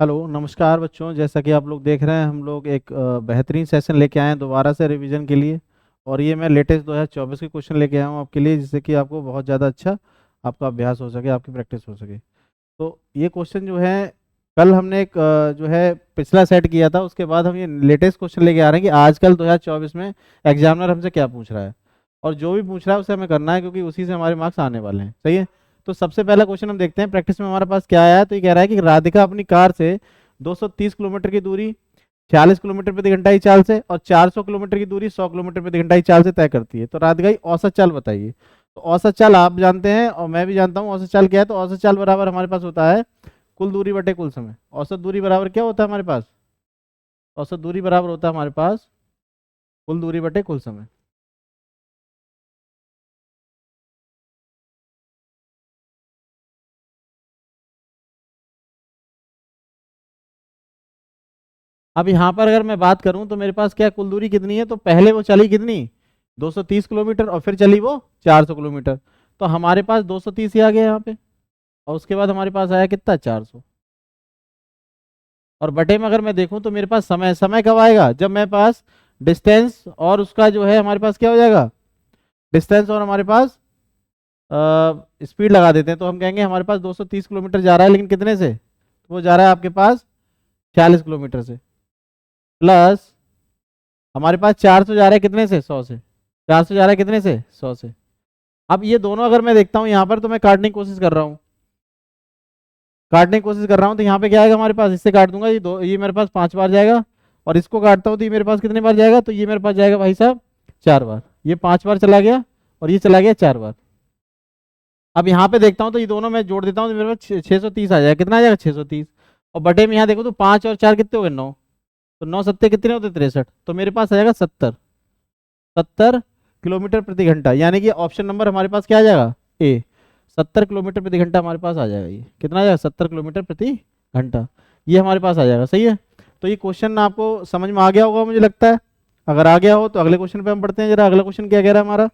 Hello नमस्कार बच्चों। जैसा कि आप लोग देख रहे हैं, हम लोग एक बेहतरीन सेशन लेके आए हैं दोबारा से रिवीजन के लिए। और ये मैं लेटेस्ट 2024 के क्वेश्चन लेके आया हूँ आपके लिए, जिससे कि आपको बहुत ज़्यादा अच्छा आपका अभ्यास हो सके, आपकी प्रैक्टिस हो सके। तो ये क्वेश्चन जो है, कल हमने एक जो है पिछला सेट किया था, उसके बाद हम ये लेटेस्ट क्वेश्चन लेके आ रहे हैं कि आजकल 2024 में एग्जामिनर हमसे क्या पूछ रहा है। और जो भी पूछ रहा है उसे हमें करना है, क्योंकि उसी से हमारे मार्क्स आने वाले हैं। सही है। तो सबसे पहला क्वेश्चन हम देखते हैं प्रैक्टिस में हमारे पास क्या आया है। तो ये कह रहा है कि राधिका अपनी कार से 230 किलोमीटर की दूरी 46 किलोमीटर प्रति घंटा की चाल से और 400 किलोमीटर की दूरी 100 किलोमीटर प्रति घंटा की चाल से तय करती है। तो राधिका की औसत चाल बताइए। तो औसत चाल आप जानते हैं और मैं भी जानता हूँ औसत चाल क्या है। तो औसत चाल बराबर हमारे पास होता है कुल दूरी बटे कुल समय। औसत दूरी बराबर क्या होता है हमारे पास? औसत दूरी बराबर होता है हमारे पास कुल दूरी बटे कुल समय। अब यहाँ पर अगर मैं बात करूं तो मेरे पास क्या कुल दूरी कितनी है? तो पहले वो चली कितनी, 230 किलोमीटर, और फिर चली वो 400 किलोमीटर। तो हमारे पास 230 ही आ गया यहाँ पे, और उसके बाद हमारे पास आया कितना, 400। और बटे में अगर मैं देखूं तो मेरे पास समय, समय कब आएगा? जब मेरे पास डिस्टेंस और उसका जो है हमारे पास क्या हो जाएगा, डिस्टेंस और हमारे पास स्पीड लगा देते हैं। तो हम कहेंगे हमारे पास 230 किलोमीटर जा रहा है, लेकिन कितने से? तो वो जा रहा है आपके पास 46 किलोमीटर से, प्लस हमारे पास 400 जा रहा है कितने से, 100 से। 400 जा रहा है कितने से, 100 से। अब ये दोनों अगर मैं देखता हूँ यहाँ पर, तो मैं काटने की कोशिश कर रहा हूँ, काटने की कोशिश कर रहा हूँ। तो यहाँ पे क्या आएगा हमारे पास, इससे काट दूंगा, ये दो, ये मेरे पास 5 बार जाएगा। और इसको काटता हूँ तो ये मेरे पास कितने बार जाएगा? तो ये मेरे पास जाएगा भाई साहब 4 बार। ये 5 बार चला गया और ये चला गया 4 बार। अब यहाँ पे देखता हूँ तो ये दोनों मैं जोड़ देता हूँ तो मेरे पास 630 आ जाएगा। कितना आ जाएगा? 630। और बटे में यहाँ देखो तो 5 और 4 कितने हो गए, 9। तो 9 सत्ते कितने होते, 63। तो मेरे पास आ जाएगा 70, 70 किलोमीटर प्रति घंटा। यानी कि ऑप्शन नंबर हमारे पास क्या आ जाएगा, ए। 70 किलोमीटर प्रति घंटा हमारे पास आ जाएगा। ये कितना आ जाएगा, 70 किलोमीटर प्रति घंटा। ये हमारे पास आ जाएगा। सही है। तो ये क्वेश्चन आपको समझ में आ गया होगा मुझे लगता है। अगर आ गया हो तो अगले क्वेश्चन पे हम पढ़ते हैं। जरा अगला क्वेश्चन क्या कह रहा है हमारा।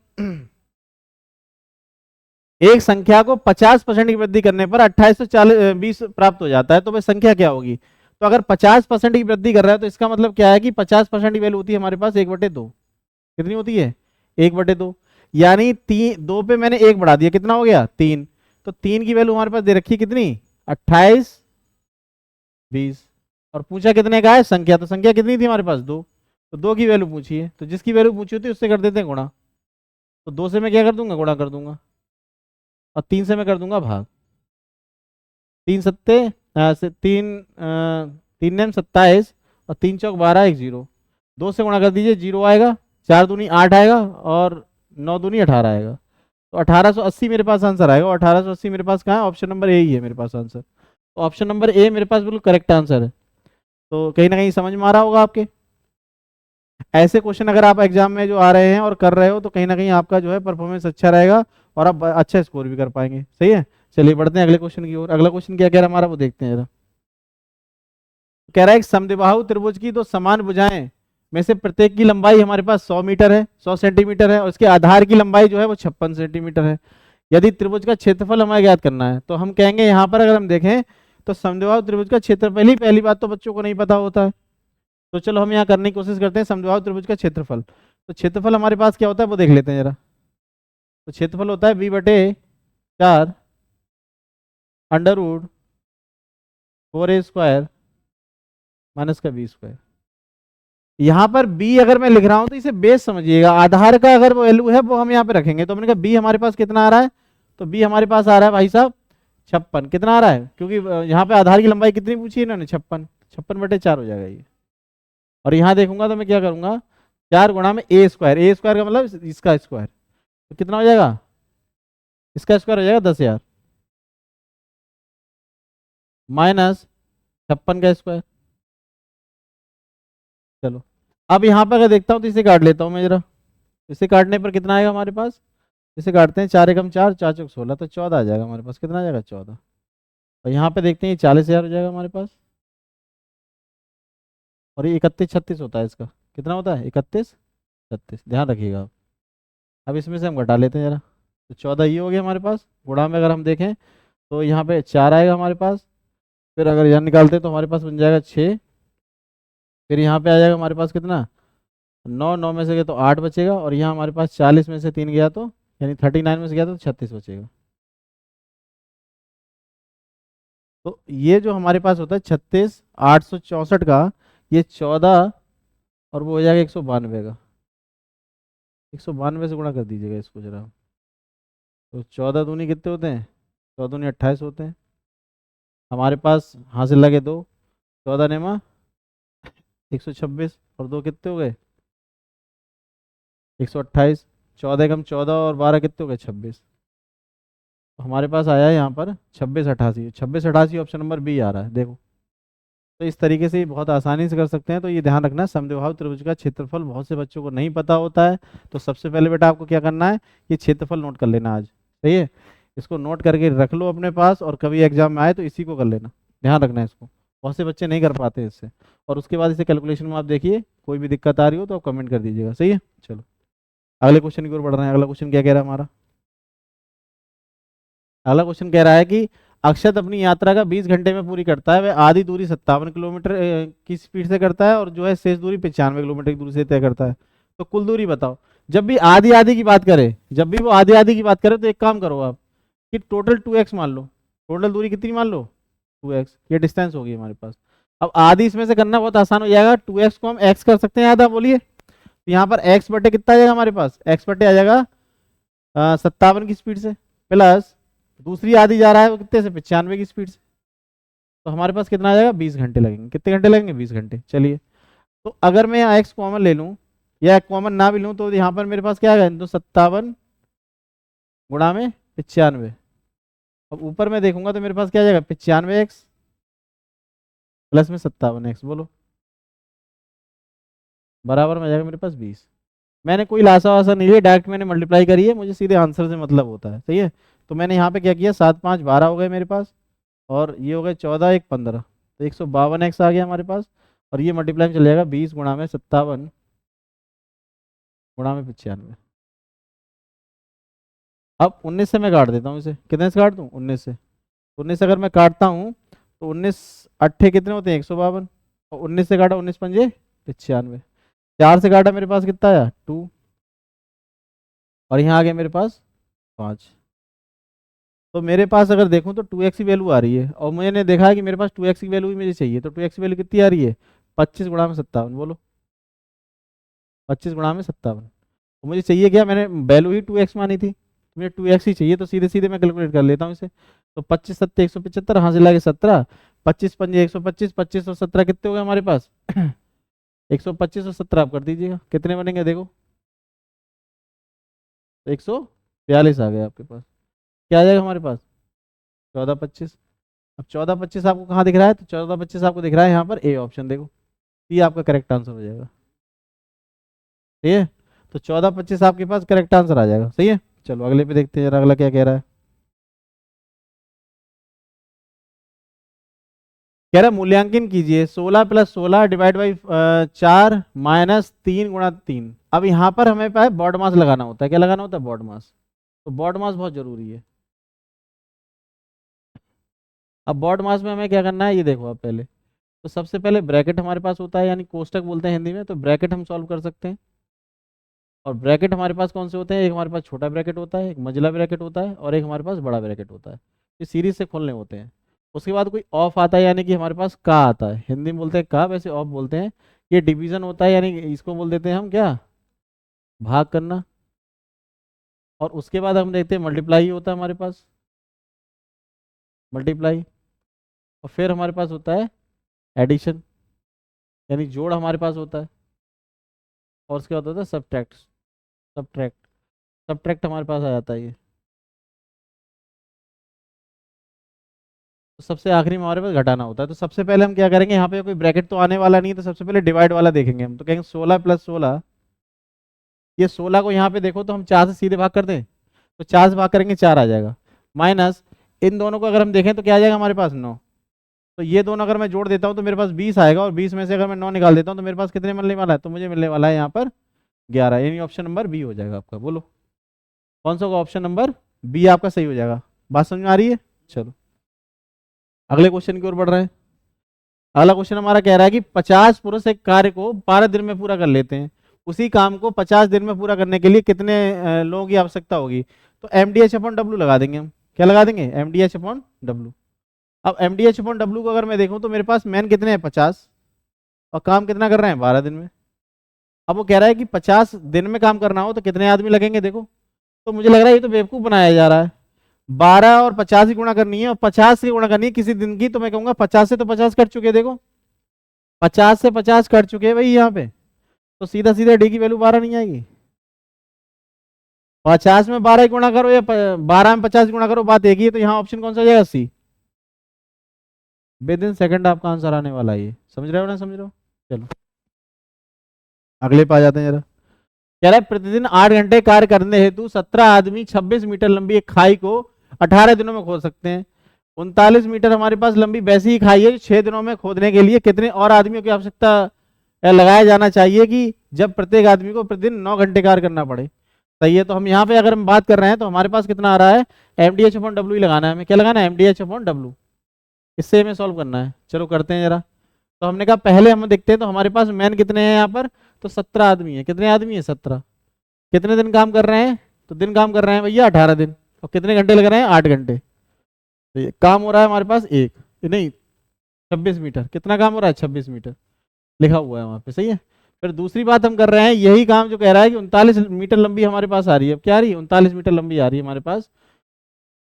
एक संख्या को 50% की वृद्धि करने पर 2820 प्राप्त हो जाता है, तो वह संख्या क्या होगी? तो अगर 50% की वृद्धि कर रहा है तो इसका मतलब क्या है कि 50% की वैल्यू होती है हमारे पास 1/2। कितनी होती है, 1/2। यानी तीन, दो पे मैंने एक बढ़ा दिया, कितना हो गया, 3। तो 3 की वैल्यू हमारे पास दे रखी है कितनी, 2820। और पूछा कितने का है, संख्या। तो संख्या कितनी थी हमारे पास, 2। तो 2 की वैल्यू पूछी है, तो जिसकी वैल्यू पूछी होती है उससे कर देते हैं गुणा। तो 2 से मैं क्या कर दूंगा, गुणा कर दूंगा। और 3 से मैं कर दूंगा भाग। 3 सत्ते तीन 3 नेम 27, और 3 चौक 12, 1 0। 2 से गुणा कर दीजिए, 0 आएगा। 4 दूनी 8 आएगा, और 9 दूनी 18 आएगा। तो 1880 मेरे पास आंसर आएगा। और 1880 मेरे पास कहाँ है, ऑप्शन नंबर ए ही है मेरे पास आंसर। तो ऑप्शन नंबर ए मेरे पास बिल्कुल करेक्ट आंसर है। तो कहीं ना कहीं समझ में आ रहा होगा आपके। ऐसे क्वेश्चन अगर आप एग्जाम में जो आ रहे हैं और कर रहे हो, तो कहीं ना कहीं आपका जो है परफॉर्मेंस अच्छा रहेगा, और आप अच्छा स्कोर भी कर पाएंगे। सही है। चलिए बढ़ते हैं अगले क्वेश्चन की ओर। अगला क्वेश्चन क्या कह रहा है हमारा, वो देखते हैं जरा। कह रहा है कि समद्विबाहु त्रिभुज की दो समान भुजाएं में से प्रत्येक की लंबाई हमारे पास 100 मीटर है, 100 सेंटीमीटर है, और इसके आधार की लंबाई जो है वो 56 सेंटीमीटर है। यदि त्रिभुज का क्षेत्रफल हमें ज्ञात करना है, तो हम कहेंगे यहाँ पर अगर हम देखें तो समद्विबाहु त्रिभुज का क्षेत्रफल ही पहली बात तो बच्चों को नहीं पता होता है। तो चलो हम यहाँ करने की कोशिश करते हैं समद्विबाहु त्रिभुज का क्षेत्रफल। तो क्षेत्रफल हमारे पास क्या होता है वो देख लेते हैं जरा। तो क्षेत्रफल होता है b/4 √4a² माइनस का b²। यहाँ पर b अगर मैं लिख रहा हूँ तो इसे बेस समझिएगा। आधार का अगर वो वैल्यू है वो हम यहाँ पे रखेंगे। तो मैंने कहा b हमारे पास कितना आ रहा है, तो b हमारे पास आ रहा है भाई साहब 56। कितना आ रहा है, क्योंकि यहाँ पे आधार की लंबाई कितनी पूछी है इन्होंने, 56। 56/4 हो जाएगा ये। और यहाँ देखूंगा तो मैं क्या करूंगा, 4 गुणा में a²। a² का मतलब इसका स्क्वायर। तो कितना हो जाएगा, इसका स्क्वायर हो जाएगा 10,000 माइनस 56 का स्क्वायर। चलो अब यहाँ पर अगर देखता हूँ तो इसे काट लेता हूँ मैं जरा। इसे काटने पर कितना आएगा हमारे पास, इसे काटते हैं, 4 एकम 4, 4 चौक 16, तो 14 आ जाएगा हमारे पास। कितना आ जाएगा, 14। और यहाँ पे देखते हैं 40,000 हो जाएगा हमारे पास। और ये 31 36 होता है इसका। कितना होता है, 31 36, ध्यान रखिएगा आप। अब इसमें से हम घटा लेते हैं जरा। तो 14 ये हो गया हमारे पास। गुणा में अगर हम देखें तो यहाँ पे 4 आएगा हमारे पास, फिर अगर यहाँ निकालते हैं तो हमारे पास बन जाएगा 6। फिर यहाँ पे आ जाएगा हमारे पास कितना, 9, 9 में से गया तो 8 बचेगा, और यहाँ हमारे पास 40 में से 3 गया तो यानी 39 में से गया तो 36 बचेगा। तो ये जो हमारे पास होता है 36 864 का, ये 14 और वो हो जाएगा 192 का। 192 से गुणा कर दीजिएगा इसको जरा। तो 14 दूनी कितने होते हैं, 14 दूनी 28 होते हैं। हमारे पास हासिल लगे 2, 14 नेमा 126 और 2 कितने हो गए 128। 14 कम 14 और 12 कितने हो गए 26। तो हमारे पास आया है यहाँ पर 2688। 2688 ऑप्शन नंबर बी आ रहा है, देखो। तो इस तरीके से बहुत आसानी से कर सकते हैं। तो ये ध्यान रखना, समद्विबाहु त्रिभुज का क्षेत्रफल बहुत से बच्चों को नहीं पता होता है। तो सबसे पहले बेटा आपको क्या करना है, ये क्षेत्रफल नोट कर लेना आज, सही है। इसको नोट करके रख लो अपने पास, और कभी एग्जाम में आए तो इसी को कर लेना, ध्यान रखना है इसको। बहुत से बच्चे नहीं कर पाते इससे। और उसके बाद इसे कैलकुलेशन में आप देखिए, कोई भी दिक्कत आ रही हो तो आप कमेंट कर दीजिएगा, सही है। चलो अगले क्वेश्चन की ओर बढ़ रहे हैं। अगला क्वेश्चन क्या कह रहा है हमारा, अगला क्वेश्चन कह रहा है कि अक्षत अपनी यात्रा का 20 घंटे में पूरी करता है। वह आधी दूरी 57 किलोमीटर की स्पीड से करता है, और जो है शेष दूरी 95 किलोमीटर की दूरी से तय करता है। तो कुल दूरी बताओ। जब भी आधी आधी की बात करे, जब भी वो आधी आधी की बात करे, तो एक काम करो आप कि टोटल 2x मान लो। टोटल दूरी कितनी मान लो 2x, ये डिस्टेंस होगी हमारे पास। अब आधी इसमें से करना बहुत आसान हो जाएगा। 2x को हम x कर सकते हैं आधा, बोलिए। तो यहाँ पर x बटे कितना आ जाएगा हमारे पास, x बटे आ जाएगा 57 की स्पीड से, प्लस दूसरी आधी जा रहा है वो कितने से 95 की स्पीड से। तो हमारे पास कितना आ जाएगा 20 घंटे लगेंगे। कितने घंटे लगेंगे 20 घंटे। चलिए, तो अगर मैं यहाँ x कॉमन ले लूँ या कॉमन ना भी लूँ, तो यहाँ पर मेरे पास क्या आएगा, तो 57 गुणा में 95। अब ऊपर में देखूंगा तो मेरे पास क्या आ जाएगा 95x प्लस में 57x, बोलो बराबर में आ जाएगा मेरे पास 20। मैंने कोई लासा वासा नहीं लिया, डायरेक्ट मैंने मल्टीप्लाई करी है, मुझे सीधे आंसर से मतलब होता है, सही है। तो मैंने यहाँ पे क्या किया, 7 5 12 हो गए मेरे पास, और ये हो गए 14 1 15, तो 152x आ गया हमारे पास। और ये मल्टीप्लाई में चल जाएगा 20 गुणा में 57 गुणा में 95। अब 19 से मैं काट देता हूँ इसे, कितने से काट दूँ 19 से। 19 अगर मैं काटता हूँ तो 19 अट्ठे कितने होते हैं 152, और 19 से काटा 19 पंजे 95। 4 से काटा मेरे पास कितना आया 2, और यहाँ आ गया मेरे पास 5। तो मेरे पास अगर देखूं तो 2x की वैल्यू आ रही है, और मैंने देखा है कि मेरे पास 2x की वैल्यू भी मुझे चाहिए। तो 2x की वैल्यू कितनी आ रही है 25 गुणा में 57, बोलो 25 गुणा में 57। तो मुझे चाहिए क्या, मैंने वैल्यू ही 2x मानी थी, तो मुझे 2x ही चाहिए। तो सीधे सीधे मैं कैलकुलेट कर लेता हूँ इसे। तो 25 सत्ते 175, हासिल लगे 17, 25 पंजे 125, 25 और 17 कितने हो गए हमारे पास 125 और 17 आप कर दीजिएगा, कितने बनेंगे देखो, 142 आ गए आपके पास। क्या आ जाएगा हमारे पास 14 25। अब 14 25 आपको कहाँ दिख रहा है, तो 14 25 आपको दिख रहा है यहाँ पर ए ऑप्शन, देखो ये आपका करेक्ट आंसर हो जाएगा, सही है। तो 14 25 आपके पास करेक्ट आंसर आ जाएगा, सही है। चलो अगले पे देखते हैं जरा, अगला क्या कह रहा है। कह रहा है मूल्यांकन कीजिए 16 + 16 डिवाइड बाई 4 -3 गुणा 3। अब यहाँ पर हमें पाए बॉड मास लगाना होता है, क्या लगाना होता है बॉड मास। तो बॉड मास बहुत जरूरी है। अब बॉड मास में हमें क्या करना है, ये देखो आप पहले। तो सबसे पहले ब्रैकेट हमारे पास होता है, यानी कोष्टक बोलते हैं हिंदी में, तो ब्रैकेट हम सॉल्व कर सकते हैं। और ब्रैकेट हमारे पास कौन से होते हैं, एक हमारे पास छोटा ब्रैकेट होता है, एक मंझला ब्रैकेट होता है, और एक हमारे पास बड़ा ब्रैकेट होता है। ये सीरीज से खोलने होते हैं। उसके बाद कोई ऑफ आता है, यानी कि हमारे पास का आता है, हिंदी में बोलते हैं का, वैसे ऑफ बोलते हैं। ये डिवीजन होता है, यानी कि इसको बोल देते हैं हम क्या, भाग करना। और उसके बाद हम देखते हैं मल्टीप्लाई होता है हमारे पास, मल्टीप्लाई। और फिर हमारे पास होता है एडिशन, यानी जोड़ हमारे पास होता है। और उसके बाद होता है सब्ट्रैक्ट, सब्ट्रैक्ट, सब्ट्रैक्ट हमारे पास आ जाता है ये। तो सबसे आखिरी में हमारे पास घटाना होता है। तो सबसे पहले हम क्या करेंगे, यहाँ पे कोई ब्रैकेट तो आने वाला नहीं है, तो सबसे पहले डिवाइड वाला देखेंगे हम। तो कहेंगे 16 + 16, ये 16 को यहाँ पे देखो तो हम 4 से सीधे भाग कर दें, तो 4 से भाग करेंगे 4 आ जाएगा, माइनस इन दोनों को अगर हम देखें तो क्या आ जाएगा हमारे पास 9। तो ये दोनों अगर मैं जोड़ देता हूँ तो मेरे पास 20 आएगा, और 20 में से अगर मैं 9 निकाल देता हूँ तो मेरे पास कितने मिलने वाला है, तो मुझे मिलने वाला है यहाँ पर 11, यानी ऑप्शन नंबर बी हो जाएगा आपका। बोलो कौन सा होगा, ऑप्शन नंबर बी आपका सही हो जाएगा। बात समझ में आ रही है। चलो अगले क्वेश्चन की ओर बढ़ रहे हैं। अगला क्वेश्चन हमारा कह रहा है कि 50 पुरुष एक कार्य को 12 दिन में पूरा कर लेते हैं, उसी काम को 50 दिन में पूरा करने के लिए कितने लोगों की आवश्यकता होगी? तो M D H upon W लगा देंगे हम। क्या लगा देंगे? M D H upon W. अब M D H upon W को अगर मैं देखूं तो मेरे पास मैन कितने हैं? 50, और काम कितना कर रहे हैं? 12 दिन में। अब वो कह रहा है कि 50 दिन में काम करना हो तो कितने आदमी लगेंगे? देखो, तो मुझे लग रहा है ये तो बेवकूफ बनाया जा रहा है। 12 और 50 की गुणा करनी है, और 50 की गुणा करनी है किसी दिन की, तो मैं कहूंगा 50 से तो 50 कट चुके हैं। देखो 50 से 50 कट चुके हैं भाई यहाँ पे, तो सीधा सीधा डी की वैल्यू 12 नहीं आएगी। 50 में 12 गुणा करो या 12 में 50 गुणा करो, बात एक ही है। तो यहाँ ऑप्शन कौन सा हो जाएगा? सी। विद इन सेकंड आपका आंसर आने वाला है ये। समझ रहे हो ना? समझ रहे हो? चलो अगले पे आ जाते हैं जरा। कह रहा है प्रतिदिन 8 घंटे कार्य करने हेतु 17 आदमी 26 मीटर लंबी एक खाई को 18 दिनों में खोद सकते हैं। 39 मीटर हमारे पास लंबी वैसी ही खाई है जो 6 दिनों में खोदने के लिए कितने और आदमियों की आवश्यकता लगाया जाना चाहिए कि जब प्रत्येक आदमी को प्रतिदिन 9 घंटे कार्य करना पड़े? सही है। तो हम यहाँ पे अगर हम बात कर रहे हैं तो हमारे पास कितना आ रहा है? M D H upon W ही लगाना है हमें। क्या लगाना है? M D H upon W. इससे हमें सॉल्व करना है। चलो करते हैं जरा। तो हमने कहा पहले हम देखते हैं तो हमारे पास मैन कितने हैं यहाँ पर? तो 17 आदमी है। कितने आदमी है? 17। कितने दिन काम कर रहे हैं? तो दिन काम कर रहे हैं भैया 18 दिन। और कितने घंटे लग रहे हैं? 8 घंटे। तो ये काम हो रहा है हमारे पास एक, नहीं 26 मीटर। कितना काम हो रहा है? 26 मीटर लिखा हुआ है वहां पे। सही है। फिर दूसरी बात हम कर रहे हैं, यही काम जो कह रहा है कि 39 मीटर लंबी हमारे पास आ रही है। अब क्या आ रही है? 39 मीटर लंबी आ रही है हमारे पास।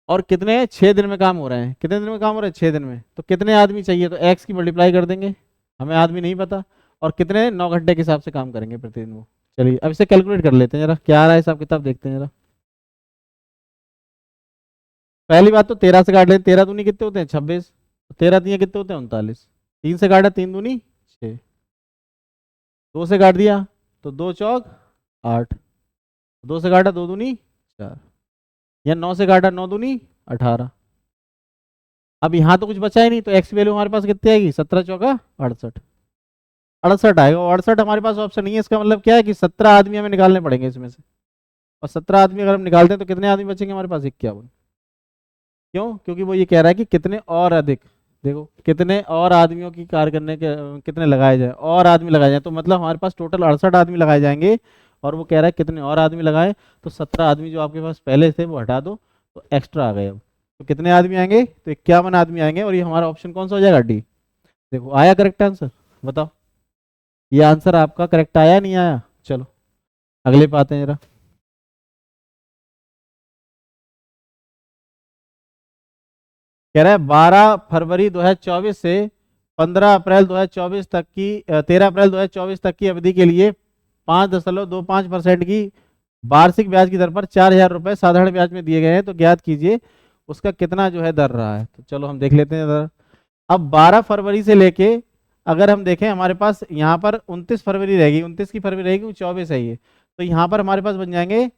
और कितने? 6 दिन में काम हो रहे हैं। कितने दिन में काम हो रहे हैं? 6 दिन में। तो कितने आदमी चाहिए? तो एक्स की मल्टीप्लाई कर देंगे, हमें आदमी नहीं पता। और कितने? 9 घंटे के हिसाब से काम करेंगे प्रतिदिन वो। चलिए अब इसे कैलकुलेट कर लेते हैं जरा, क्या आ रहा है हिसाब किताब देखते हैं जरा। पहली बात तो 13 से काट लेते। 13 दूनी कितने होते हैं? 26। 13 तीन कितने होते हैं? 39। 3 से काटा, 3 दूनी 6। 2 से काट दिया तो 2 चौक 8। 2 से काटा 2 दूनी 4। या 9 से काटा 9 दूनी 18। अब यहाँ तो कुछ बचा ही नहीं, तो एक्स वैल्यू हमारे पास कितनी आएगी? 17 चौका 68। 68 आएगा। और 68 हमारे पास ऑप्शन नहीं है। इसका मतलब क्या है कि 17 आदमी हमें निकालने पड़ेंगे इसमें से। और 17 आदमी अगर हम निकालते हैं तो कितने आदमी बचेंगे हमारे पास? 51। क्यों? क्योंकि वो ये कह रहा है कि कितने और अधिक, देखो कितने और आदमियों की कार्य करने के कितने लगाए जाए, और आदमी लगाए जाए। तो मतलब हमारे पास टोटल 68 आदमी लगाए जाएंगे, और वो कह रहा है कितने और आदमी लगाए। तो 17 आदमी जो आपके पास पहले थे वो हटा दो, तो एक्स्ट्रा आ गए। अब तो कितने आदमी आएंगे? तो 51 आदमी आएंगे। और ये हमारा ऑप्शन कौन सा हो जाएगा? डी। देखो आया करेक्ट आंसर? बताओ ये आंसर आपका करेक्ट आया नहीं आया? चलो अगले पे आते हैं जरा। कह रहा है 12 फरवरी 2024 से 15 अप्रैल 2024 तक की 13 अप्रैल 2024 तक की अवधि के लिए 5.25% की वार्षिक ब्याज की दर पर 4,000 रुपए साधारण ब्याज में दिए गए हैं, तो ज्ञात कीजिए उसका कितना जो है दर रहा है। तो चलो हम देख लेते हैं दर। अब 12 फरवरी से लेके अगर हम देखें हमारे पास यहाँ पर 29 फरवरी रहेगी, 29 की फरवरी रहेगी, 24 है ये। तो यहाँ पर हमारे पास बन जाएंगे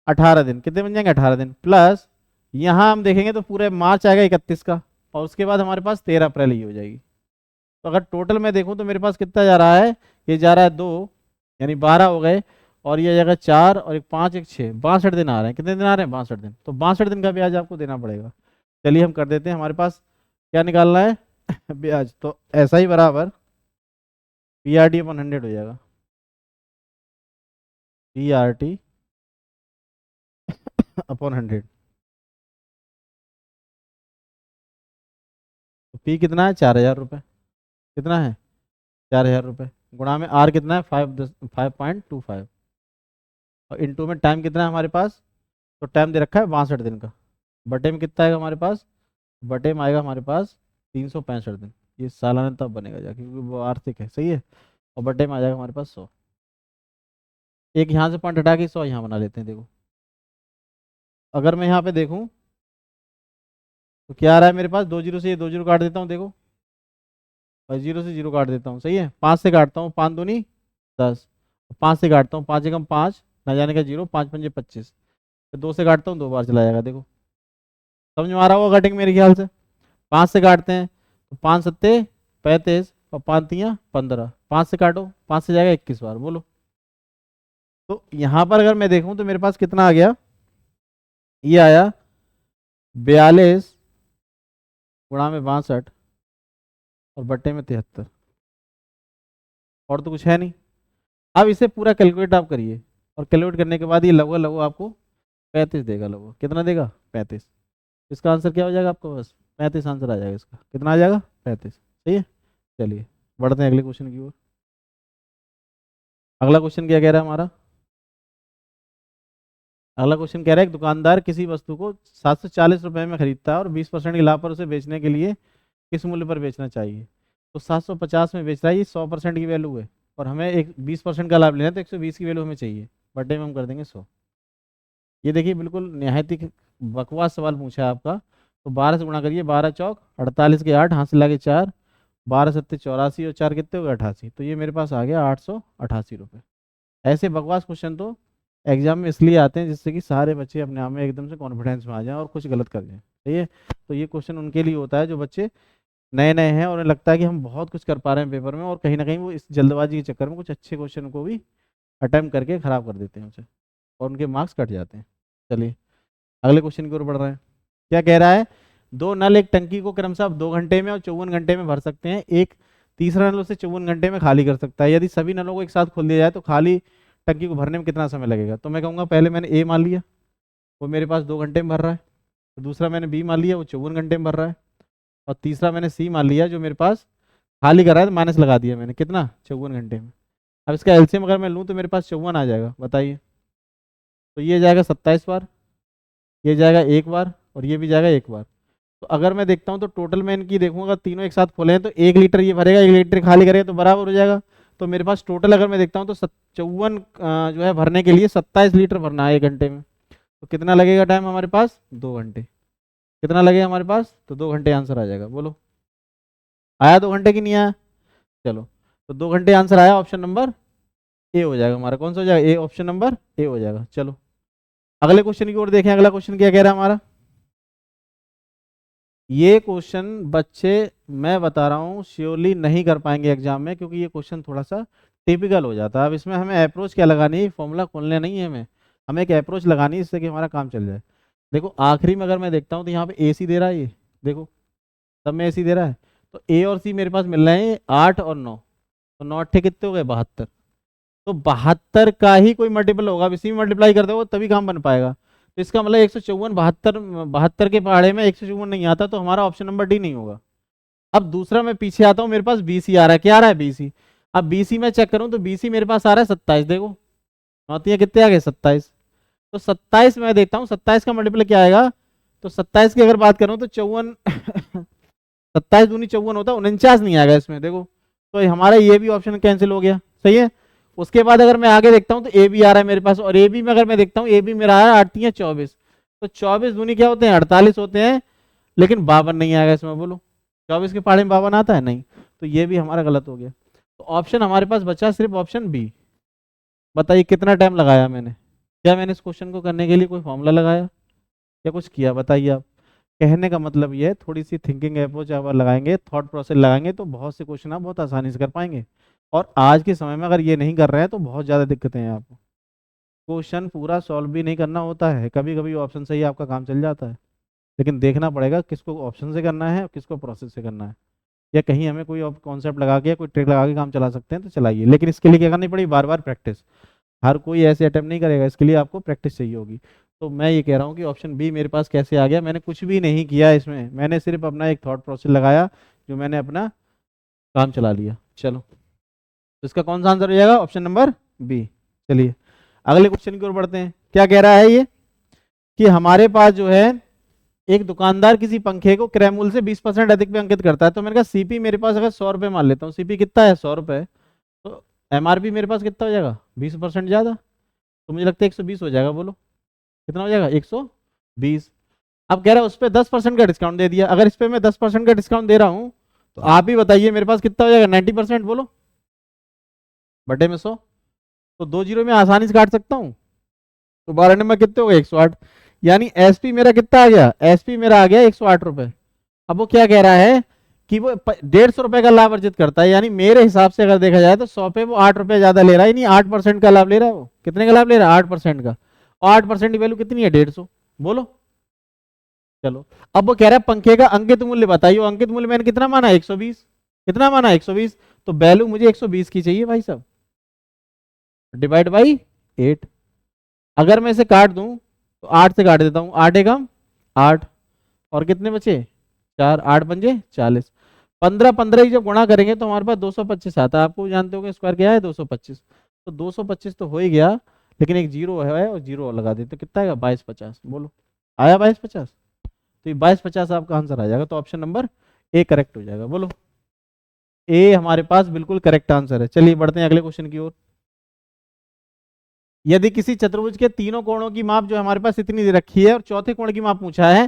18 दिन। कितने बन जाएंगे? 18 दिन। प्लस यहाँ हम देखेंगे तो पूरे मार्च आएगा 31 का, और उसके बाद हमारे पास 13 अप्रैल ही हो जाएगी। तो अगर टोटल मैं देखूँ तो मेरे पास कितना जा रहा है? ये जा रहा है 2, यानी 12 हो गए, और ये जगह 4 और एक 5 एक 6, 62 दिन आ रहे हैं। कितने दिन आ रहे हैं? 62 दिन। तो 62 दिन का ब्याज आपको देना पड़ेगा। चलिए हम कर देते हैं। हमारे पास क्या निकालना है? ब्याज। तो ऐसा ही बराबर पी आर टी अपन 100 हो जाएगा। P R T upon 100। तो पी कितना है? 4,000 रुपये। कितना है? 4,000 रुपये। गुणा में आर कितना है? 5.25। और इंटू में टाइम कितना है हमारे पास? तो टाइम दे रखा है 62 दिन का। बटे में कितना आएगा हमारे पास? बटे में आएगा हमारे पास 365 दिन। ये सालाना तब बनेगा जाके क्योंकि वो आर्थिक है। सही है। और बटे में आ जाएगा हमारे पास 100। एक यहाँ से पॉइंट हटा के 100 यहाँ बना लेते हैं। देखो अगर मैं यहाँ पे देखूँ तो क्या आ रहा है मेरे पास? 2 जीरो से ये 2 जीरो काट देता हूँ। देखो और 0 से 0 काट देता हूँ। सही है। 5 से काटता हूँ, 5 दूनी 10। 5 से काटता हूँ, 5 एकम 5, ना जाने का 0, 5 पंजे 25। 2 से काटता हूँ, 2 बार चला जाएगा। देखो समझ में आ रहा होगा कटिंग मेरे ख्याल से। 5 से काटते हैं तो 5 सत्ते 35 और 5 तियाँ 15। 5 से काटो, 5 से जाएगा 21 बार। बोलो तो यहाँ पर अगर मैं देखूँ तो मेरे पास कितना आ गया? ये आया 42 गुणा में 62 और बट्टे में 73, और तो कुछ है नहीं। अब इसे पूरा कैलकुलेट आप करिए, और कैलकुलेट करने के बाद ये लगभग लगभग आपको 35 देगा। लगभग कितना देगा? 35। इसका आंसर क्या हो जाएगा आपका? बस 35 आंसर आ जाएगा इसका। कितना आ जाएगा? 35। सही है। चलिए बढ़ते हैं अगले क्वेश्चन की ओर। अगला क्वेश्चन क्या कह रहा है हमारा? अगला क्वेश्चन कह रहा है एक दुकानदार किसी वस्तु को 740 रुपए में खरीदता है और 20% के लाभ पर उसे बेचने के लिए किस मूल्य पर बेचना चाहिए? तो 750 में बेच रहा है, ये 100% की वैल्यू है, और हमें एक 20% का लाभ लेना है, तो 120 की वैल्यू हमें चाहिए। बटे में हम कर देंगे 100। ये देखिए बिल्कुल निहायत ही बकवास सवाल पूछा है आपका। तो 12 से गुणा करिए, 12 चौक 48 के 8, हाथ से लागे 4, 12 सत्ते 84 और 4 कितने हो गए? 88। तो ये मेरे पास आ गया 888 रुपये। ऐसे बकवास क्वेश्चन तो एग्जाम में इसलिए आते हैं जिससे कि सारे बच्चे अपने आप में एकदम से कॉन्फिडेंस में आ जाएं और कुछ गलत कर जाएं। सही है। तो ये क्वेश्चन उनके लिए होता है जो बच्चे नए नए हैं और उन्हें लगता है कि हम बहुत कुछ कर पा रहे हैं पेपर में, और कहीं ना कहीं वो इस जल्दबाजी के चक्कर में कुछ अच्छे क्वेश्चन को भी अटेम्प्ट करके खराब कर देते हैं उसे, और उनके मार्क्स कट जाते हैं। चलिए अगले क्वेश्चन की ओर बढ़ रहे हैं। क्या कह रहा है? दो नल एक टंकी को क्रमशः 2 घंटे में और 54 घंटे में भर सकते हैं। एक तीसरा नल उसे 54 घंटे में खाली कर सकता है। यदि सभी नलों को एक साथ खोल दिया जाए तो खाली टंकी को भरने में कितना समय लगेगा? तो मैं कहूँगा पहले मैंने ए मान लिया, वो मेरे पास 2 घंटे में भर रहा है। तो दूसरा मैंने बी मान लिया, वो 54 घंटे में भर रहा है। और तीसरा मैंने सी मान लिया जो मेरे पास खाली कर रहा है, तो माइनस लगा दिया मैंने, कितना? 54 घंटे में। अब इसका एलसीएम अगर मैं लूँ तो मेरे पास 54 आ जाएगा। बताइए, तो ये जाएगा 27 बार, ये जाएगा 1 बार, और ये भी जाएगा 1 बार। तो अगर मैं देखता हूँ तो टोटल मैं इनकी देखूंगा, तीनों एक साथ खोले हैं तो 1 लीटर ये भरेगा, 1 लीटर खाली करेगा, तो बराबर हो जाएगा। तो मेरे पास टोटल अगर मैं देखता हूँ तो 54 जो है भरने के लिए 27 लीटर भरना है 1 घंटे में। तो कितना लगेगा टाइम हमारे पास? 2 घंटे। कितना लगेगा हमारे पास? तो 2 घंटे आंसर आ जाएगा। बोलो आया 2 घंटे की नहीं आया? चलो, तो 2 घंटे आंसर आया, ऑप्शन नंबर ए हो जाएगा हमारा। कौन सा हो जाएगा? ए, ऑप्शन नंबर ए हो जाएगा। चलो अगले क्वेश्चन की ओर देखें। अगला क्वेश्चन क्या कह रहा है हमारा? ये क्वेश्चन बच्चे, मैं बता रहा हूँ, श्योरली नहीं कर पाएंगे एग्जाम में, क्योंकि ये क्वेश्चन थोड़ा सा टिपिकल हो जाता है। अब इसमें हमें अप्रोच क्या लगानी है? फॉर्मूला खोलने नहीं है, हमें हमें एक अप्रोच लगानी है जिससे कि हमारा काम चल जाए। देखो आखिरी में अगर मैं देखता हूँ तो यहाँ पे ए सी दे रहा है, ये देखो सब में ए सी दे रहा है। तो ए और सी मेरे पास मिल रहे हैं 8 और 9, तो 9 अट्ठे कितने हो गए? 72। तो 72 का ही कोई मल्टीपल होगा, अब इसी में मल्टीप्लाई कर दो तभी काम बन पाएगा। तो इसका मतलब 154, 72 के पहाड़े में 154 नहीं आता, तो हमारा ऑप्शन नंबर डी नहीं होगा। अब दूसरा मैं पीछे आता हूँ, मेरे पास बीसी आ रहा है। क्या आ रहा है? बीसी। अब बीसी में चेक करूँ तो बीसी मेरे पास आ रहा है 27। देखो नौतियाँ कितने आ गए? 27। तो 27 मैं देखता हूँ 27 का मल्टीपल क्या आएगा? तो 27 की अगर बात करूँ तो 54 27 दूनी 54 होता है, 49 नहीं आएगा इसमें। देखो तो हमारा ये भी ऑप्शन कैंसिल हो गया। सही है। उसके बाद अगर मैं आगे देखता हूँ तो ए बी आ रहा है मेरे पास, और ए बी में अगर मैं देखता हूँ ए बी मेरा आ रहा है 8 24। तो 24 दूनी क्या होते हैं? 48 होते हैं, लेकिन 52 नहीं आएगा इसमें। बोलो 24 के पहाड़े में 52 आता है? नहीं। तो ये भी हमारा गलत हो गया। तो ऑप्शन हमारे पास बचा सिर्फ ऑप्शन बी। बताइए कितना टाइम लगाया मैंने? क्या मैंने इस क्वेश्चन को करने के लिए कोई फॉर्मूला लगाया या कुछ किया? बताइए आप। कहने का मतलब ये है, थोड़ी सी थिंकिंग अप्रोच आप लगाएंगे, थॉट प्रोसेस लगाएंगे, तो बहुत से क्वेश्चन आप बहुत आसानी से कर पाएंगे। और आज के समय में अगर ये नहीं कर रहे हैं तो बहुत ज़्यादा दिक्कतें हैं आपको। क्वेश्चन पूरा सॉल्व भी नहीं करना होता है, कभी कभी ऑप्शन से ही आपका काम चल जाता है। लेकिन देखना पड़ेगा किसको ऑप्शन से करना है और किसको प्रोसेस से करना है, या कहीं हमें कोई कॉन्सेप्ट लगा के या कोई ट्रिक लगा के काम चला सकते हैं तो चलाइए। लेकिन इसके लिए क्या करनी पड़ेगी? बार बार प्रैक्टिस। हर कोई ऐसे अटेम्प्ट नहीं करेगा, इसके लिए आपको प्रैक्टिस चाहिए होगी। तो मैं ये कह रहा हूँ कि ऑप्शन बी मेरे पास कैसे आ गया? मैंने कुछ भी नहीं किया इसमें, मैंने सिर्फ अपना एक थॉट प्रोसेस लगाया, जो मैंने अपना काम चला लिया। चलो तो इसका कौन सा आंसर हो जाएगा? Option number B. चलिए अगले क्वेश्चन की ओर बढ़ते हैं। क्या कह रहा है ये कि हमारे पास जो है एक दुकानदार किसी पंखे को क्रय मूल्य से 20% अधिक पे अंकित करता है। तो मैंने कहा सीपी मेरे पास अगर 100 रुपये मान लेता हूँ, सीपी कितना है? 100 रुपये। तो एमआरपी मेरे पास कितना हो जाएगा? 20% ज़्यादा, तो मुझे लगता है 120 हो जाएगा। बोलो कितना हो जाएगा? 120। अब कह रहा है उस पर 10% का डिस्काउंट दे दिया। अगर इस पर मैं 10% का डिस्काउंट दे रहा हूँ तो आप ही बताइए मेरे पास कितना हो जाएगा? 90%। बोलो बटे में 100, तो 2 जीरो में आसानी से काट सकता हूँ। तो 12 नंबर कितने हो गए? 108। यानी एसपी मेरा कितना आ गया? एसपी मेरा आ गया 108 रुपये। अब वो क्या कह रहा है कि वो 150 रुपये का लाभ अर्जित करता है, यानी मेरे हिसाब से अगर देखा जाए तो 100 पे वो 8 रुपये ज्यादा ले रहा है, यानी 8% का लाभ ले रहा है। वो कितने का लाभ ले रहा है? 8% का। और 8% की वैल्यू कितनी है? 150। बोलो चलो, अब वो कह रहा है पंखे का अंकित मूल्य बताइए। अंकित मूल्य मैंने कितना माना, 120। कितना माना, 120। तो वैल्यू मुझे 120 की चाहिए भाई साहब, डिवाइड बाई 8। अगर मैं इसे काट दूं तो 8 से काट देता हूं, 8 एकम 8, और कितने बचे 4, 8 पंजे 40। 15 15 ही जब गुणा करेंगे तो हमारे पास 225 आता है। आपको जानते हो कि स्क्वायर क्या है 225, तो 225 तो हो ही गया, लेकिन एक जीरो है और जीरो और लगा देते, तो कितना आएगा 2250। बोलो आया 2250। तो ये 2250 आपका आंसर आ जाएगा, तो ऑप्शन नंबर ए करेक्ट हो जाएगा। बोलो ए हमारे पास बिल्कुल करेक्ट आंसर है। चलिए बढ़ते हैं अगले क्वेश्चन की ओर। यदि किसी चतुर्भुज के तीनों कोणों की माप जो हमारे पास इतनी दे रखी है और चौथे कोण की माप पूछा है,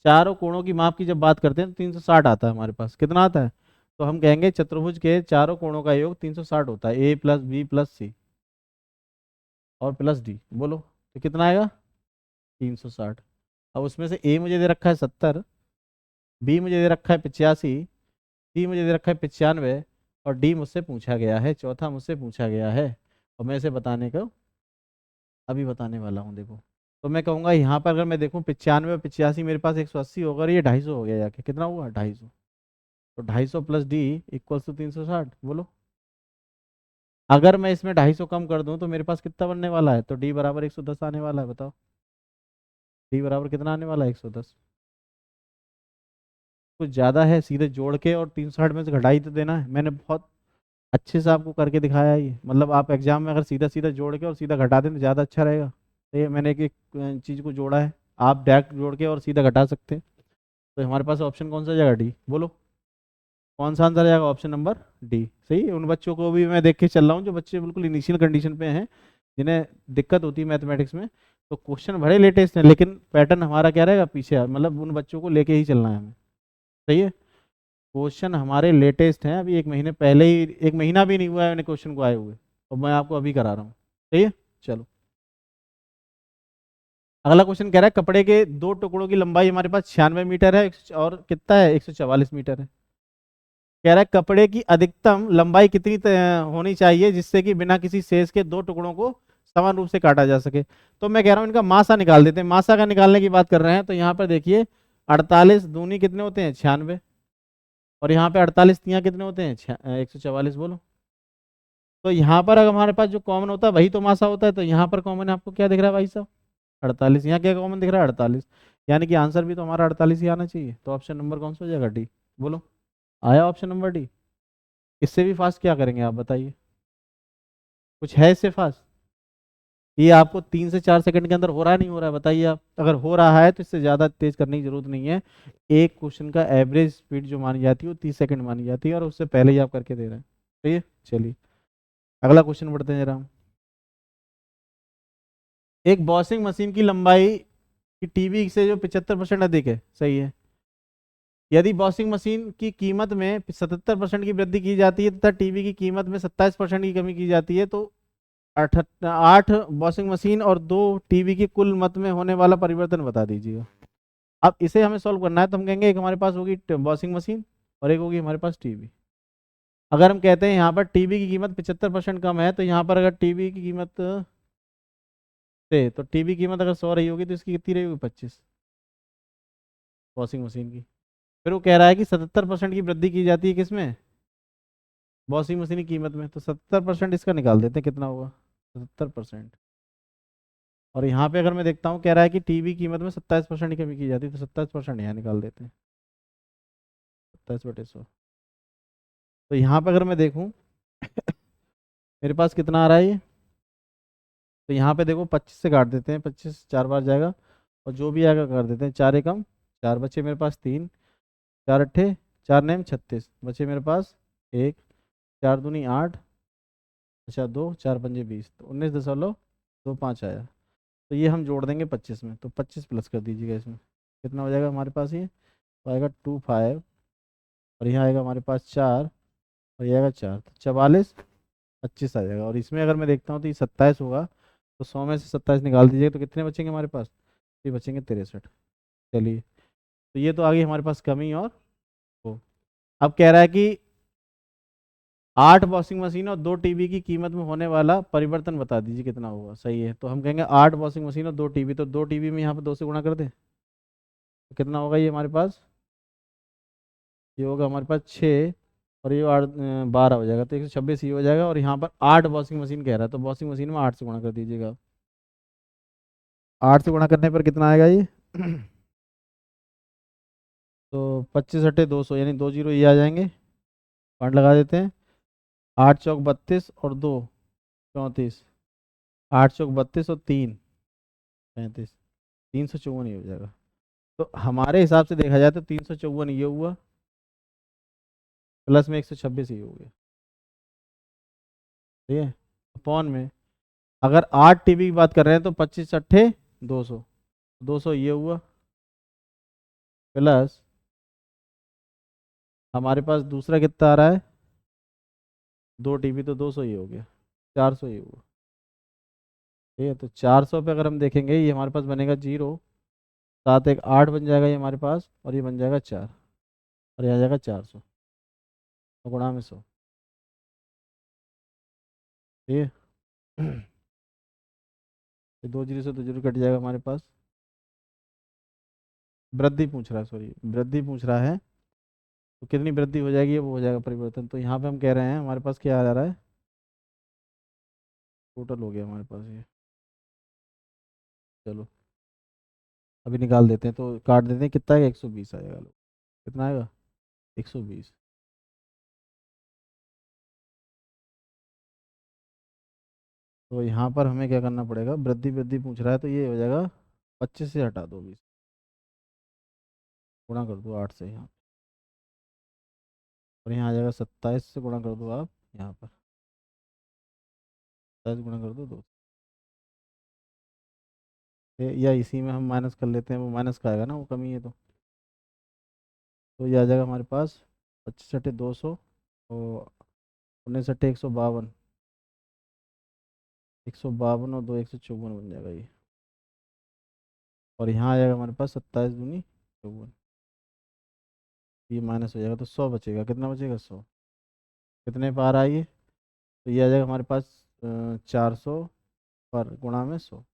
चारों कोणों की माप की जब बात करते हैं तो 360 आता है हमारे पास। कितना आता है, तो हम कहेंगे चतुर्भुज के चारों कोणों का योग 360 होता है, ए प्लस बी प्लस सी और प्लस डी। बोलो तो कितना आएगा 360। अब उसमें से ए मुझे दे रखा है 70, बी मुझे दे रखा है 85, सी मुझे दे रखा है 95, और डी मुझसे पूछा गया है, चौथा मुझसे पूछा गया है। और मैं इसे बताने को अभी बताने वाला हूँ। देखो, तो मैं कहूँगा यहाँ पर अगर मैं देखूँ 95 और 85 मेरे पास 180 होगा, और ये 250 हो गया जाके, कितना हुआ 250। तो 250 प्लस डी इक्वल टू 360। बोलो अगर मैं इसमें 250 कम कर दूं तो मेरे पास कितना बनने वाला है, तो डी बराबर 110 आने वाला है। बताओ डी बराबर कितना आने वाला है 110। कुछ ज़्यादा है, सीधे जोड़ के और 360 में से घटा ही तो देना है। मैंने बहुत अच्छे से आपको करके दिखाया है ये, मतलब आप एग्जाम में अगर सीधा सीधा जोड़ के और सीधा घटा दें तो ज़्यादा अच्छा रहेगा। तो ये मैंने एक चीज़ को जोड़ा है, आप डायरेक्ट जोड़ के और सीधा घटा सकते हैं। तो हमारे पास ऑप्शन कौन सा जाएगा, डी। बोलो कौन सा आंसर जाएगा, ऑप्शन नंबर डी। सही, उन बच्चों को भी मैं देख के चल रहा हूँ जो बच्चे बिल्कुल इनिशियल कंडीशन पे हैं, जिन्हें दिक्कत होती है मैथमेटिक्स में। तो क्वेश्चन बड़े लेटेस्ट हैं, लेकिन पैटर्न हमारा क्या रहेगा पीछे, मतलब उन बच्चों को लेके ही चलना है हमें। सही है, क्वेश्चन हमारे लेटेस्ट हैं, अभी एक महीने पहले ही, एक महीना भी नहीं हुआ है उन्हें क्वेश्चन को आए हुए, और मैं आपको अभी करा रहा हूँ। सही है, चलो अगला क्वेश्चन कह रहा है कपड़े के दो टुकड़ों की लंबाई हमारे पास 96 मीटर है, और कितना है 144 मीटर है। कह रहा है कपड़े की अधिकतम लंबाई कितनी होनी चाहिए जिससे कि बिना किसी शेष के दो टुकड़ों को समान रूप से काटा जा सके। तो मैं कह रहा हूँ इनका मासा निकाल देते हैं। मासा का निकालने की बात कर रहे हैं, तो यहाँ पर देखिए 48 दूनी कितने होते हैं 96, और यहाँ पे 48 तियाँ कितने होते हैं 144। बोलो तो यहाँ पर अगर हमारे पास जो कॉमन होता है वही तो मासा होता है, तो यहाँ पर कॉमन आपको क्या दिख रहा है भाई साहब 48। यहाँ क्या कॉमन दिख रहा है 48, यानी कि आंसर भी तो हमारा 48 ही आना चाहिए। तो ऑप्शन नंबर कौन सा हो जाएगा, डी। बोलो आया ऑप्शन नंबर डी। इससे भी फास्ट क्या करेंगे आप बताइए, कुछ है इससे फास्ट। ये आपको 3 से 4 सेकंड के अंदर हो रहा है नहीं हो रहा है, बताइए आप। अगर हो रहा है तो इससे ज़्यादा तेज करने की जरूरत नहीं है। एक क्वेश्चन का एवरेज स्पीड जो मानी जाती है वो 30 सेकंड मानी जाती है, और उससे पहले ही आप करके दे रहे हैं। सही है, चलिए अगला क्वेश्चन पढ़ते हैं जरा हम। एक वॉशिंग मशीन की लंबाई की टीवी से जो 75% अधिक है, सही है। यदि वॉशिंग मशीन की कीमत में 77% की वृद्धि की जाती है तथा टीवी की कीमत में 27% की कमी की जाती है, तो 8 वॉशिंग मशीन और 2 टीवी की कुल मत में होने वाला परिवर्तन बता दीजिएगा। अब इसे हमें सॉल्व करना है, तो हम कहेंगे एक हमारे पास होगी वॉशिंग मशीन और एक होगी हमारे पास टीवी। अगर हम कहते हैं यहाँ पर टीवी की कीमत 75% कम है, तो यहाँ पर अगर टीवी की कीमत से, तो टीवी की कीमत अगर 100 रही होगी तो इसकी कितनी रही होगी 25 वॉशिंग मशीन की। फिर वो कह रहा है कि 77% की वृद्धि की जाती है किसमें, वॉशिंग मशीन की कीमत में। तो 70% इसका निकाल देते हैं, कितना होगा 70%। और यहाँ पे अगर मैं देखता हूँ कह रहा है कि टीवी कीमत में 27% की कमी की जाती है, तो 27% यहाँ निकाल देते हैं, 27/100। तो यहाँ पे अगर मैं देखूँ मेरे पास कितना आ रहा है ये, तो यहाँ पे देखो 25 से काट देते हैं, 25 4 बार जाएगा, और जो भी आएगा कर देते हैं, 4 एकम 4 बचे मेरे पास 3, 4 अट्ठे 4 नेम 36 बचे मेरे पास 1, 4 दूनी 8, अच्छा 2, 4 पंजे 20, तो 19.25 आया। तो ये हम जोड़ देंगे 25 में, तो 25 प्लस कर दीजिएगा इसमें, कितना हो जाएगा हमारे पास ये, तो आएगा 25, और यहाँ आएगा हमारे पास 4, और ये आएगा 4, तो 44 25 आ जाएगा। और इसमें अगर मैं देखता हूँ तो ये 27 होगा, तो 100 में से 27 निकाल दीजिएगा, तो कितने बचेंगे हमारे पास, ये बचेंगे 63। चलिए तो ये तो आ गई हमारे पास कमी और वो। अब कह रहा है कि 8 वॉशिंग मशीन और 2 टीवी की कीमत में होने वाला परिवर्तन बता दीजिए कितना होगा। सही है, तो हम कहेंगे 8 वॉशिंग मशीन और 2 टीवी, तो 2 टीवी में यहाँ पे 2 से गुणा कर दें, तो तो कितना होगा ये हमारे पास, ये होगा हमारे पास 6 और ये 8 12 हो जाएगा, तो 126 ये हो जाएगा। और यहाँ पर 8 वॉशिंग मशीन कह रहा है, तो वॉशिंग मशीन में 8 से गुणा कर दीजिएगा। 8 से गुणा करने पर कितना आएगा ये तो 25 अट्ठे 200, यानी 2 जीरो ये आ जाएंगे, पॉइंट लगा देते हैं। 8 चौक 32 और 2 34, 8 चौक 32 और 3 35, 354 ये हो जाएगा। तो हमारे हिसाब से देखा जाए तो 354 ये हुआ, प्लस में 126 ये हो गया, ठीक है। अपॉन में अगर 8 टीबी की बात कर रहे हैं तो 25 अट्ठे 200, 200 ये हुआ, प्लस हमारे पास दूसरा कितना आ रहा है 2 टीबी, तो 200 ये हो गया, 400 ये हुआ, ठीक है। तो 400 पे अगर हम देखेंगे ये हमारे पास बनेगा 0, 7 1 8 बन जाएगा ये हमारे पास, और ये बन जाएगा 4, और ये आ जाएगा 400 तो गुणा में 100, ठीक है। ये 2 जीरो से 2 जीरो कट जाएगा हमारे पास। वृद्धि पूछ रहा है, सॉरी वृद्धि पूछ रहा है, तो कितनी वृद्धि हो जाएगी वो हो जाएगा परिवर्तन। तो यहाँ पे हम कह रहे हैं हमारे पास क्या आ रहा है, टोटल हो गया हमारे पास ये, चलो अभी निकाल देते हैं, तो काट देते हैं, कितना आएगा 120 आएगा, लो कितना आएगा 120। तो यहाँ पर हमें क्या करना पड़ेगा, वृद्धि वृद्धि पूछ रहा है, तो ये हो जाएगा 25 से हटा दो 20, गुणा कर दो 8 से यहाँ, और यहाँ आ जाएगा 27 से गुणा कर दो आप यहाँ पर, 27 गुणा कर दो 2, या इसी में हम माइनस कर लेते हैं, वो माइनस का आएगा ना, वो कमी है तो ये आ जाएगा हमारे पास 25 अट्ठे 200 और 19 अट्ठे 152, 152 और 2 154 बन जाएगा ये, और यहाँ आ जाएगा हमारे पास 27 दूनी 54, ये माइनस हो जाएगा, तो 100 बचेगा, कितना बचेगा 100, कितने पार आइए, तो ये आ जाएगा हमारे पास 400 पर गुणा में 100,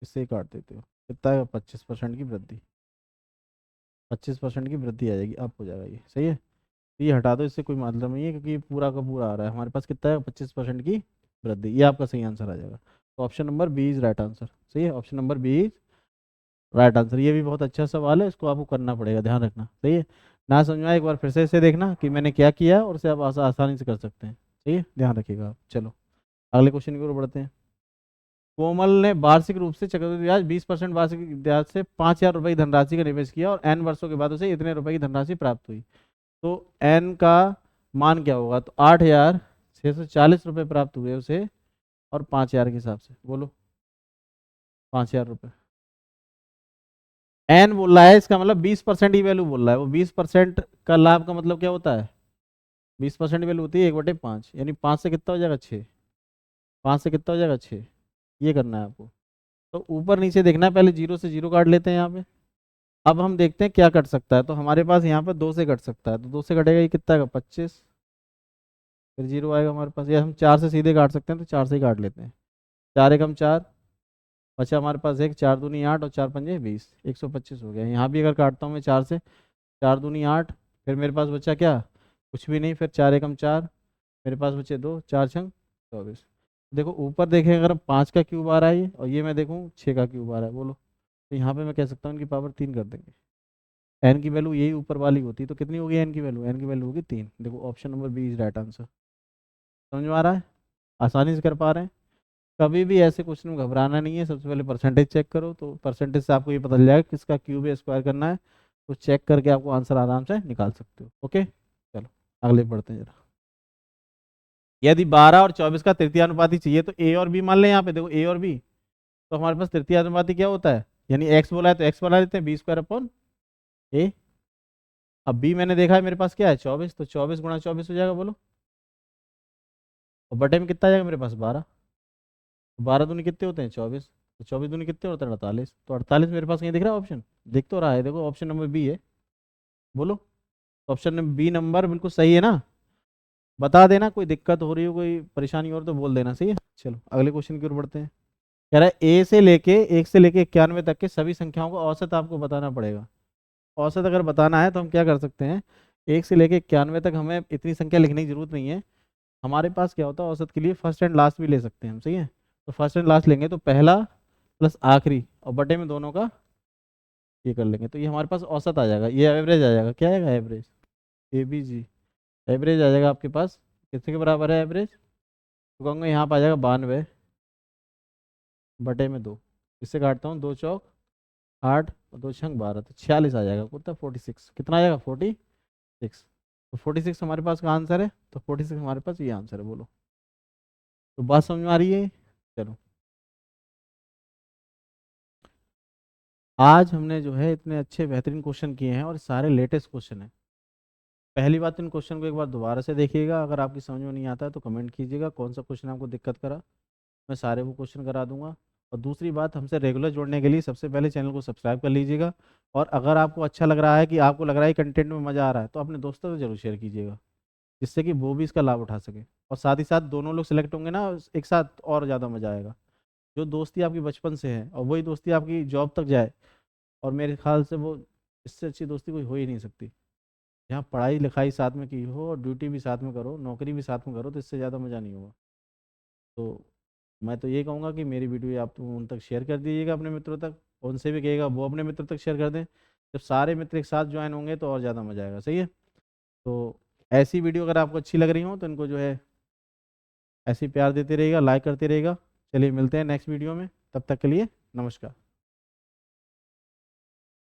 इससे ही काट देते हो, कितना आएगा 25% की वृद्धि, 25% की वृद्धि आ जाएगी, अब हो जाएगा ये, सही है। तो ये हटा दो, इससे कोई मतलब नहीं है, क्योंकि ये पूरा का पूरा आ रहा है हमारे पास, कितना है 25% की वृद्धि, ये आपका सही आंसर आ जाएगा। तो option number B is right answer, सही है, option number B is right answer. ये भी बहुत अच्छा सवाल है, इसको आपको करना पड़ेगा, ध्यान रखना, सही है। ना समझ में आए एक बार फिर से इसे देखना कि मैंने क्या किया, और इसे आप आसानी से कर सकते हैं, सही है, ध्यान रखिएगा आप। चलो अगले क्वेश्चन की ओर बढ़ते हैं। कोमल ने वार्षिक रूप से चक्रवृद्धि ब्याज 20% वार्षिक ब्याज से 5,000 रुपये की धनराशि का निवेश किया, और n वर्षों के बाद उसे इतने रुपए की धनराशि प्राप्त हुई। तो n का मान क्या होगा, तो 8,640 रुपये प्राप्त हुए उसे, और 5,000 के हिसाब से बोलो 5,000 रुपये। n बोल रहा है, इसका मतलब 20% ही वैल्यू बोल रहा है, वो 20% का लाभ का मतलब क्या होता है, 20% वैल्यू होती है 1/5, यानी 5 से कितना हो जाएगा 6, 5 से कितना हो जाएगा 6, ये करना है आपको। तो ऊपर नीचे देखना है, पहले 0 से 0 काट लेते हैं यहाँ पे। अब हम देखते हैं क्या कट सकता है, तो हमारे पास यहाँ पर 2 से कट सकता है, तो 2 से कटेगा, ये कितना आएगा 25, फिर 0 आएगा हमारे पास, या हम 4 से सीधे काट सकते हैं, तो 4 से ही काट लेते हैं। 4 एकम 4, बचा हमारे पास एक, 4 दूनी 8 और 4 पंजे 20, 125 हो गया। यहाँ भी अगर काटता हूँ मैं 4 से, 4 दूनी 8, फिर मेरे पास बचा क्या, कुछ भी नहीं, फिर 4 एकम 4, मेरे पास बचे 2, 4 छंग 24। देखो ऊपर देखें, अगर 5 का क्यूब आ रहा है ये, और ये मैं देखूँ 6 का क्यूब आ रहा है, बोलो, तो यहाँ पे मैं कह सकता हूँ इनकी पावर 3 कर देंगे। एन की वैल्यू यही ऊपर वाली होती, तो कितनी होगी एन की वैल्यू, एन की वैल्यू होगी 3। देखो option number B is right answer. समझ में आ रहा है, आसानी से कर पा रहे हैं। कभी भी ऐसे क्वेश्चन में घबराना नहीं है, सबसे पहले परसेंटेज चेक करो, तो परसेंटेज से आपको ये पता चल जाएगा किसका क्यूब या स्क्वायर करना है, तो चेक करके आपको आंसर आराम से निकाल सकते हो। ओके चलो आगे बढ़ते हैं जरा। यदि 12 और 24 का तृतीय अनुपाती चाहिए, तो ए और बी मान लें, यहाँ पे देखो ए और बी, तो हमारे पास तृतीय अनुपाती क्या होता है, यानी एक्स बोला है तो एक्स बना लेते हैं, बी स्क्वायर अपॉन ए। अब बी मैंने देखा है मेरे पास क्या है 24, तो 24 गुणा 24 हो जाएगा, बोलो, और बटे में कितना आ जाएगा मेरे पास 12, 12 दूनी कितने होते हैं 24, तो 24 दूनी कितने होते हैं 48, तो 48 मेरे पास कहीं दिख रहा है ऑप्शन, दिख तो रहा है, देखो ऑप्शन नंबर बी है, बोलो। ऑप्शन नंबर बी नंबर बिल्कुल सही है ना, बता देना, कोई दिक्कत हो रही हो कोई परेशानी और तो बोल देना, सही है। चलो अगले क्वेश्चन की ओर बढ़ते हैं। कह रहा है ए से लेके 1 से लेके 91 तक के सभी संख्याओं का औसत आपको बताना पड़ेगा। औसत अगर बताना है तो हम क्या कर सकते हैं, 1 से लेके 91 तक हमें इतनी संख्या लिखने की जरूरत नहीं है। हमारे पास क्या होता है औसत के लिए फर्स्ट एंड लास्ट भी ले सकते हैं हम, सही है। तो फर्स्ट एंड लास्ट लेंगे तो पहला प्लस आखिरी और बटे में दोनों का ये कर लेंगे, तो ये हमारे पास औसत आ जाएगा, ये एवरेज आ जाएगा। क्या आएगा? Average, A B G. Average आ जाएगा आपके पास कितने के बराबर है एवरेज? तो कहूँगा यहाँ पर आ जाएगा 92 बटे में 2। इससे काटता हूँ 2 चौक 8 और 2 छंग 12, तो 46 आ जाएगा। कितना? 46। कितना आ जाएगा? 46। तो 46 हमारे पास का आंसर है, तो 46 हमारे पास ये आंसर है। बोलो, तो बात समझ में आ रही है? चलो, आज हमने जो है इतने अच्छे बेहतरीन क्वेश्चन किए हैं और सारे लेटेस्ट क्वेश्चन हैं। पहली बात, इन क्वेश्चन को एक बार दोबारा से देखिएगा, अगर आपकी समझ में नहीं आता है तो कमेंट कीजिएगा कौन सा क्वेश्चन आपको दिक्कत करा, मैं सारे वो क्वेश्चन करा दूंगा। और दूसरी बात, हमसे रेगुलर जुड़ने के लिए सबसे पहले चैनल को सब्सक्राइब कर लीजिएगा। और अगर आपको अच्छा लग रहा है कि आपको लग रहा है कंटेंट में मज़ा आ रहा है तो अपने दोस्तों से जरूर शेयर कीजिएगा, जिससे कि वो भी इसका लाभ उठा सके। और साथ ही साथ दोनों लोग सिलेक्ट होंगे ना एक साथ, और ज़्यादा मज़ा आएगा। जो दोस्ती आपकी बचपन से है और वही दोस्ती आपकी जॉब तक जाए, और मेरे ख्याल से वो इससे अच्छी दोस्ती कोई हो ही नहीं सकती। जहाँ पढ़ाई लिखाई साथ में की हो और ड्यूटी भी साथ में करो, नौकरी भी साथ में करो, तो इससे ज़्यादा मज़ा नहीं होगा। तो मैं तो ये कहूँगा कि मेरी वीडियो आप तो उन तक शेयर कर दीजिएगा अपने मित्रों तक, उनसे भी कहिएगा वो अपने मित्रों तक शेयर कर दें। जब सारे मित्र एक साथ ज्वाइन होंगे तो और ज़्यादा मज़ा आएगा, सही है। तो ऐसी वीडियो अगर आपको अच्छी लग रही हो तो इनको जो है ऐसे ही प्यार देते रहिएगा, लाइक करते रहिएगा। चलिए मिलते हैं नेक्स्ट वीडियो में, तब तक के लिए नमस्कार।